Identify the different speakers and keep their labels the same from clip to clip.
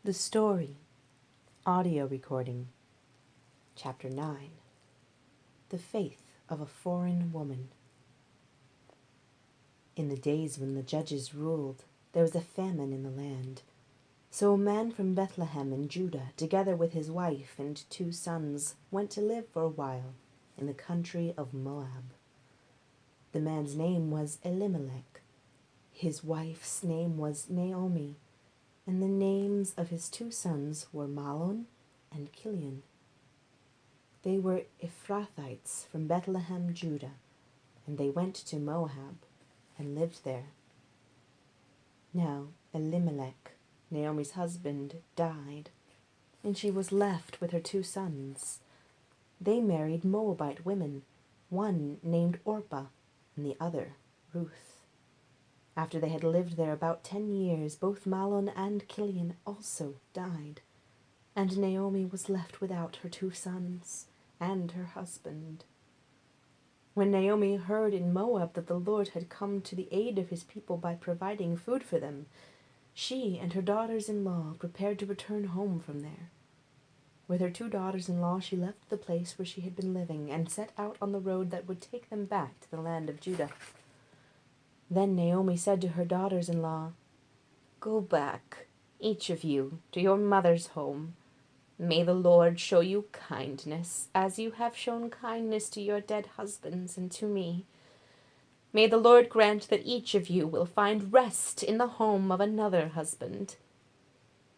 Speaker 1: The Story, audio recording, Chapter 9, The Faith of a Foreign Woman. In the days when the judges ruled, there was a famine in the land. So a man from Bethlehem in Judah, together with his wife and 2 sons, went to live for a while in the country of Moab. The man's name was Elimelech. His wife's name was Naomi, and the names of his 2 sons were Mahlon and Kilion. They were Ephrathites from Bethlehem, Judah, and they went to Moab and lived there. Now Elimelech, Naomi's husband, died, and she was left with her 2 sons. They married Moabite women, one named Orpah and the other Ruth. After they had lived there about 10 years, both Mahlon and Kilion also died, and Naomi was left without her 2 sons and her husband. When Naomi heard in Moab that the Lord had come to the aid of his people by providing food for them, she and her daughters-in-law prepared to return home from there. With her 2 daughters-in-law, she left the place where she had been living and set out on the road that would take them back to the land of Judah. Then Naomi said to her daughters-in-law, "Go back, each of you, to your mother's home. May the Lord show you kindness, as you have shown kindness to your dead husbands and to me. May the Lord grant that each of you will find rest in the home of another husband."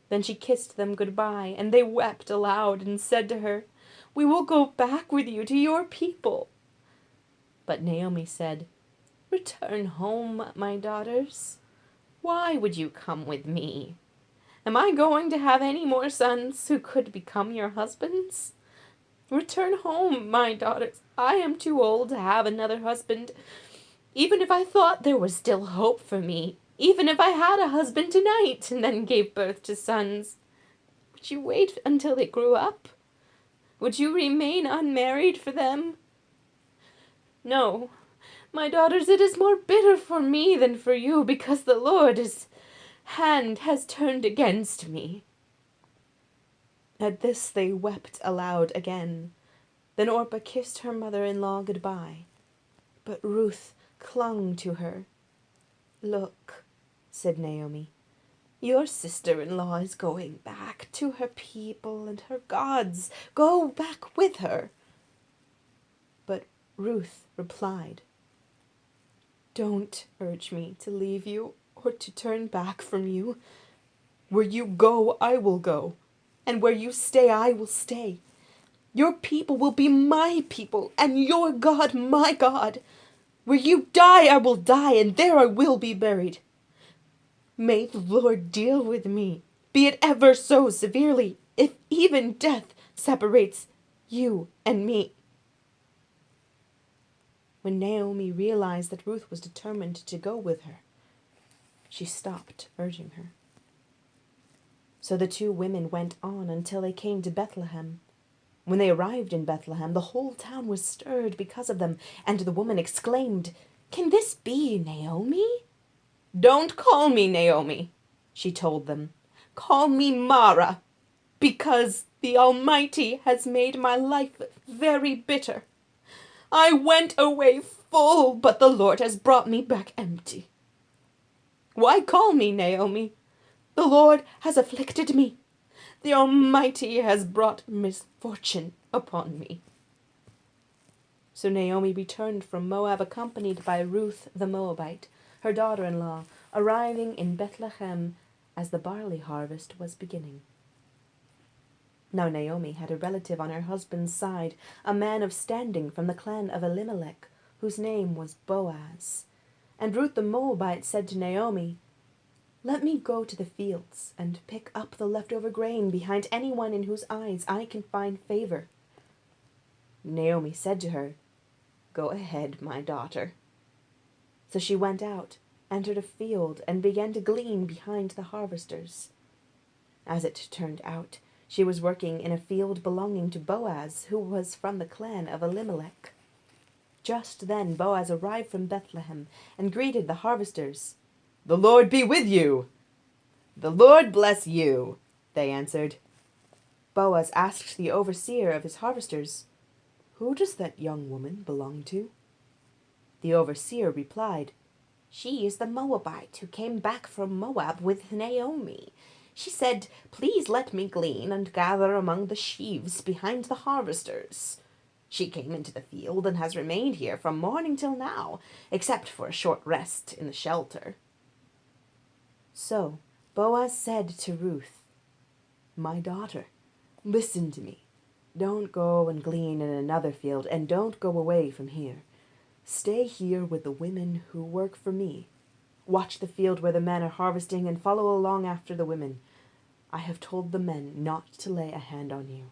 Speaker 1: Then she kissed them good-bye, and they wept aloud and said to her, "We will go back with you to your people." But Naomi said, "Return home, my daughters. Why would you come with me? Am I going to have any more sons who could become your husbands? Return home, my daughters. I am too old to have another husband. Even if I thought there was still hope for me, even if I had a husband tonight and then gave birth to sons, would you wait until they grew up? Would you remain unmarried for them? No, my daughters, it is more bitter for me than for you, because the Lord's hand has turned against me." At this they wept aloud again. Then Orpah kissed her mother-in-law good-bye, but Ruth clung to her. "Look," said Naomi, "your sister-in-law is going back to her people and her gods. Go back with her." But Ruth replied, "Don't urge me to leave you or to turn back from you. Where you go, I will go, and where you stay, I will stay. Your people will be my people, and your God my God. Where you die, I will die, and there I will be buried. May the Lord deal with me, be it ever so severely, if even death separates you and me." When Naomi realized that Ruth was determined to go with her, she stopped urging her. So the 2 women went on until they came to Bethlehem. When they arrived in Bethlehem, the whole town was stirred because of them, and the woman exclaimed, "Can this be Naomi?" "Don't call me Naomi," she told them. "Call me Mara, because the Almighty has made my life very bitter. I went away full, but the Lord has brought me back empty. Why call me Naomi? The Lord has afflicted me. The Almighty has brought misfortune upon me." So Naomi returned from Moab, accompanied by Ruth the Moabite, her daughter-in-law, arriving in Bethlehem as the barley harvest was beginning. Now Naomi had a relative on her husband's side, a man of standing from the clan of Elimelech, whose name was Boaz. And Ruth the Moabite said to Naomi, "Let me go to the fields and pick up the leftover grain behind anyone in whose eyes I can find favor." Naomi said to her, "Go ahead, my daughter." So she went out, entered a field, and began to glean behind the harvesters. As it turned out, she was working in a field belonging to Boaz, who was from the clan of Elimelech. Just then Boaz arrived from Bethlehem and greeted the harvesters. "The Lord be with you." "The Lord bless you." they answered. Boaz asked the overseer of his harvesters, "Who does that young woman belong to?" The overseer replied, "She is the Moabite who came back from Moab with Naomi. She said, 'Please let me glean and gather among the sheaves behind the harvesters.' She came into the field and has remained here from morning till now, except for a short rest in the shelter." So Boaz said to Ruth, "My daughter, listen to me. Don't go and glean in another field, and don't go away from here. Stay here with the women who work for me. Watch the field where the men are harvesting and follow along after the women. I have told the men not to lay a hand on you.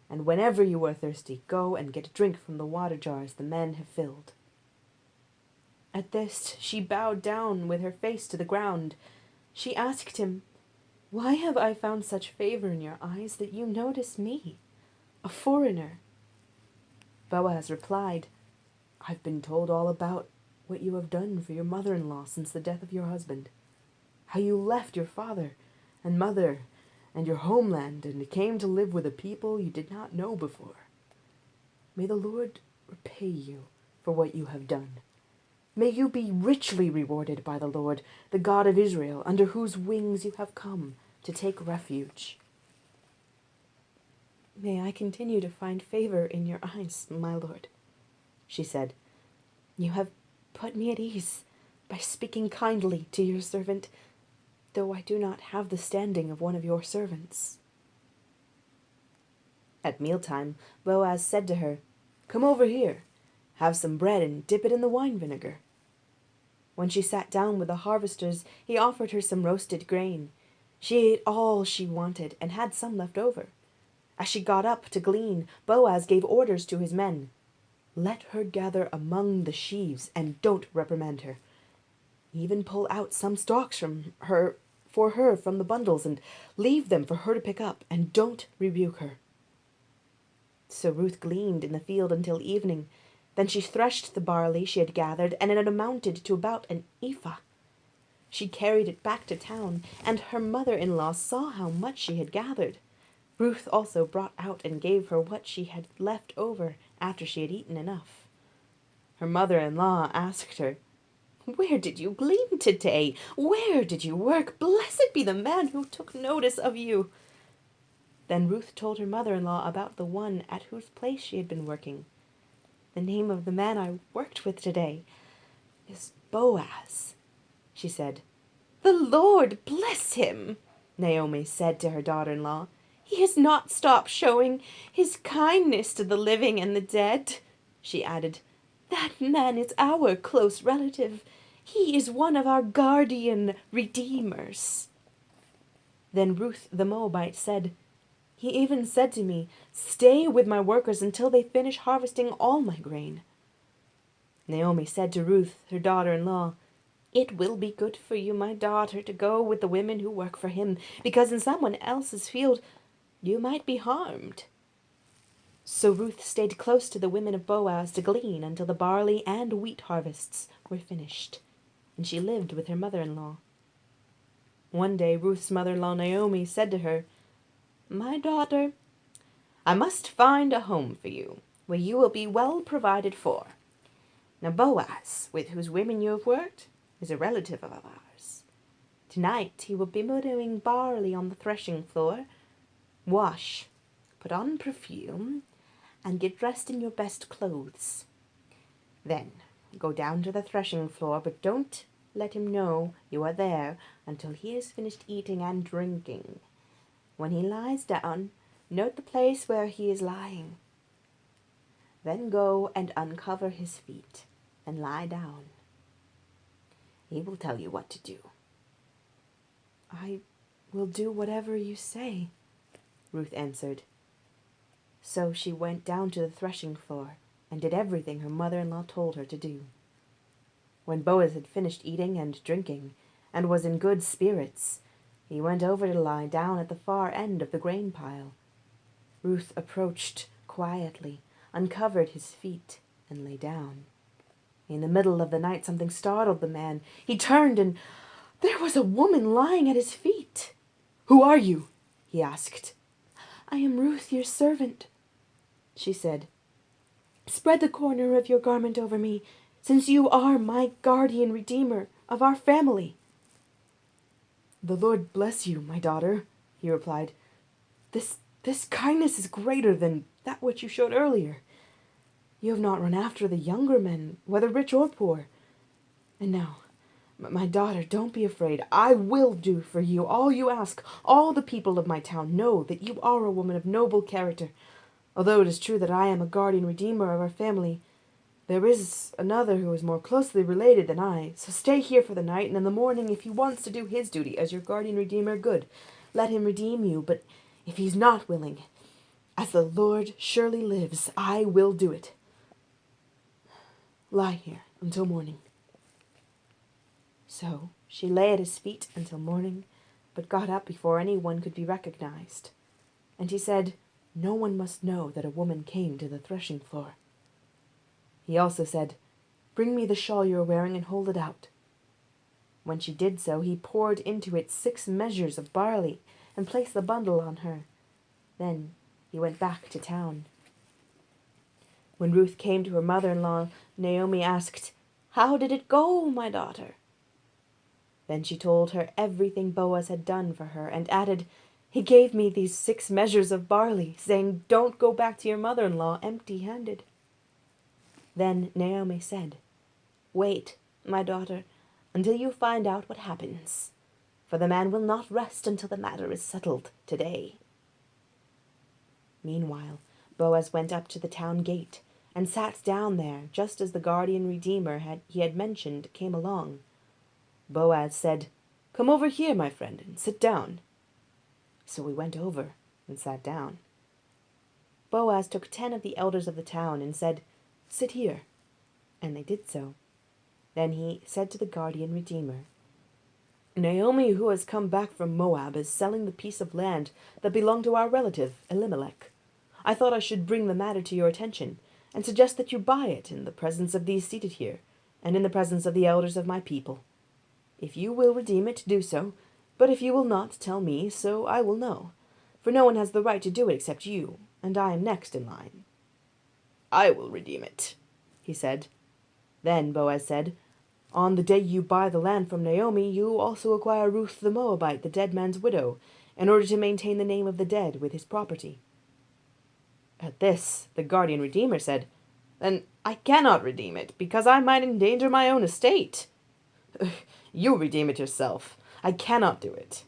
Speaker 1: And whenever you are thirsty, go and get a drink from the water jars the men have filled." At this she bowed down with her face to the ground. She asked him, "Why have I found such favor in your eyes that you notice me, a foreigner?" Boaz replied, "I've been told all about what you have done for your mother-in-law since the death of your husband, how you left your father and mother and your homeland and came to live with a people you did not know before. May the Lord repay you for what you have done. May you be richly rewarded by the Lord, the God of Israel, under whose wings you have come to take refuge." "May I continue to find favor in your eyes, my lord," she said. "You have put me at ease by speaking kindly to your servant, though I do not have the standing of one of your servants." At mealtime, Boaz said to her, "Come over here. Have some bread and dip it in the wine vinegar." When she sat down with the harvesters, he offered her some roasted grain. She ate all she wanted and had some left over. As she got up to glean, Boaz gave orders to his men, "Let her gather among the sheaves and don't reprimand her. Even pull out some stalks for her from the bundles and leave them for her to pick up, and don't rebuke her." So Ruth gleaned in the field until evening. Then she threshed the barley she had gathered, and it amounted to about an ephah. She carried it back to town, and her mother-in-law saw how much she had gathered. Ruth also brought out and gave her what she had left over after she had eaten enough. Her mother-in-law asked her, "Where did you glean today? Where did you work? Blessed be the man who took notice of you." Then Ruth told her mother-in-law about the one at whose place she had been working. "The name of the man I worked with today is Boaz," she said. "The Lord bless him," Naomi said to her daughter-in-law. "He has not stopped showing his kindness to the living and the dead," she added. "That man is our close relative. He is one of our guardian redeemers." Then Ruth the Moabite said, "He even said to me, 'Stay with my workers until they finish harvesting all my grain.'" Naomi said to Ruth, her daughter-in-law, "It will be good for you, my daughter, to go with the women who work for him, because in someone else's field you might be harmed." So Ruth stayed close to the women of Boaz to glean until the barley and wheat harvests were finished, and she lived with her mother-in-law. One day Ruth's mother-in-law Naomi said to her, "My daughter, I must find a home for you, where you will be well provided for. Now Boaz, with whose women you have worked, is a relative of ours. Tonight he will be winnowing barley on the threshing floor. Wash, put on perfume, and get dressed in your best clothes. Then go down to the threshing floor, but don't let him know you are there until he has finished eating and drinking. When he lies down, note the place where he is lying. Then go and uncover his feet and lie down. He will tell you what to do." "I will do whatever you say," Ruth answered. So she went down to the threshing floor and did everything her mother-in-law told her to do. When Boaz had finished eating and drinking, and was in good spirits, he went over to lie down at the far end of the grain pile. Ruth approached quietly, uncovered his feet, and lay down. In the middle of the night something startled the man. He turned, and there was a woman lying at his feet. "Who are you?" he asked. "I am Ruth, your servant," she said. "Spread the corner of your garment over me, since you are my guardian redeemer of our family." "The Lord bless you, my daughter," he replied. This kindness is greater than that which you showed earlier. You have not run after the younger men, whether rich or poor. And now, my daughter, don't be afraid. I will do for you all you ask. All the people of my town know that you are a woman of noble character. Although it is true that I am a guardian redeemer of our family, there is another who is more closely related than I. So stay here for the night, and in the morning, if he wants to do his duty as your guardian redeemer, good. Let him redeem you. But if he's not willing, as the Lord surely lives, I will do it. Lie here until morning." So she lay at his feet until morning, but got up before anyone could be recognized. And he said, "No one must know that a woman came to the threshing floor." He also said, "Bring me the shawl you are wearing and hold it out." When she did so, he poured into it 6 measures of barley and placed the bundle on her. Then he went back to town. When Ruth came to her mother-in-law, Naomi asked, "How did it go, my daughter?" Then she told her everything Boaz had done for her, and added, "He gave me these 6 measures of barley, saying, 'Don't go back to your mother-in-law empty-handed.'" Then Naomi said, "Wait, my daughter, until you find out what happens, for the man will not rest until the matter is settled today." Meanwhile, Boaz went up to the town gate and sat down there just as the guardian redeemer he had mentioned came along. Boaz said, "Come over here, my friend, and sit down." So we went over and sat down. Boaz took 10 of the elders of the town and said, "Sit here." And they did so. Then he said to the guardian redeemer, "Naomi, who has come back from Moab, is selling the piece of land that belonged to our relative, Elimelech. I thought I should bring the matter to your attention, and suggest that you buy it in the presence of these seated here, and in the presence of the elders of my people. If you will redeem it, do so, but if you will not, tell me, so I will know. For no one has the right to do it except you, and I am next in line." "I will redeem it," he said. Then Boaz said, "On the day you buy the land from Naomi, you also acquire Ruth the Moabite, the dead man's widow, in order to maintain the name of the dead with his property." At this, the guardian redeemer said, "Then I cannot redeem it, because I might endanger my own estate." "You redeem it yourself. I cannot do it."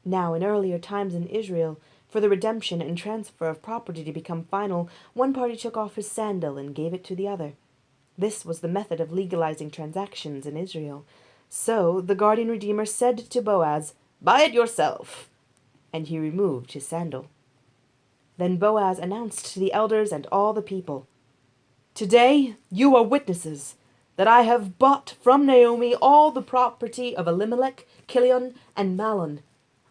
Speaker 1: Now, in earlier times in Israel, for the redemption and transfer of property to become final, one party took off his sandal and gave it to the other. This was the method of legalizing transactions in Israel. So the guardian redeemer said to Boaz, "Buy it yourself." And he removed his sandal. Then Boaz announced to the elders and all the people, "Today you are witnesses that I have bought from Naomi all the property of Elimelech, Kilion, and Mahlon.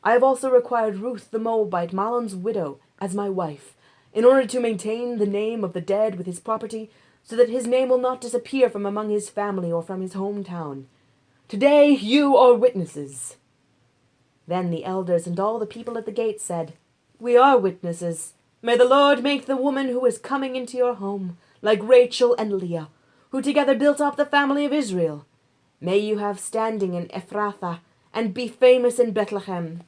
Speaker 1: I have also required Ruth the Moabite, Mahlon's widow, as my wife, in order to maintain the name of the dead with his property, so that his name will not disappear from among his family or from his hometown. Today you are witnesses." Then the elders and all the people at the gate said, "We are witnesses. May the Lord make the woman who is coming into your home like Rachel and Leah, who together built up the family of Israel. May you have standing in Ephrathah and be famous in Bethlehem.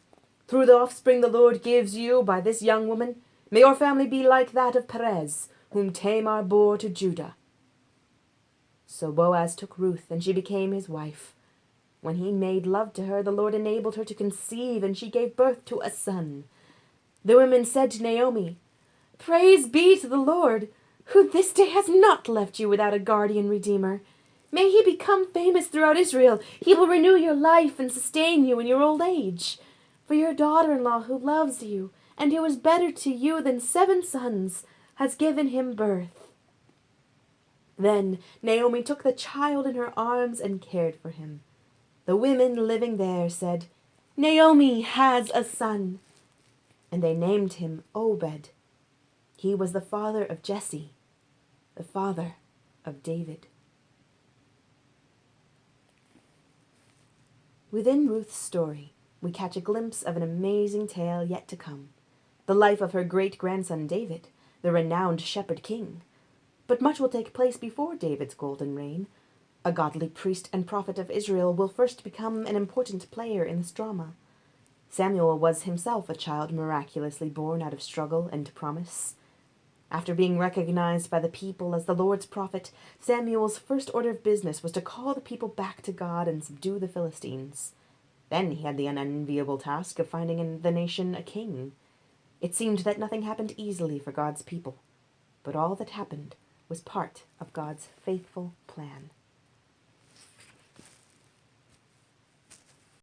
Speaker 1: Through the offspring the Lord gives you by this young woman, may your family be like that of Perez, whom Tamar bore to Judah." So Boaz took Ruth, and she became his wife. When he made love to her, the Lord enabled her to conceive, and she gave birth to a son. The women said to Naomi, "Praise be to the Lord, who this day has not left you without a guardian redeemer. May he become famous throughout Israel. He will renew your life and sustain you in your old age. For your daughter-in-law, who loves you, and who is better to you than 7 sons, has given him birth." Then Naomi took the child in her arms and cared for him. The women living there said, "Naomi has a son." And they named him Obed. He was the father of Jesse, the father of David. Within Ruth's story, we catch a glimpse of an amazing tale yet to come, the life of her great-grandson David, the renowned shepherd king. But much will take place before David's golden reign. A godly priest and prophet of Israel will first become an important player in this drama. Samuel was himself a child miraculously born out of struggle and promise. After being recognized by the people as the Lord's prophet, Samuel's first order of business was to call the people back to God and subdue the Philistines. Then he had the unenviable task of finding in the nation a king. It seemed that nothing happened easily for God's people, but all that happened was part of God's faithful plan.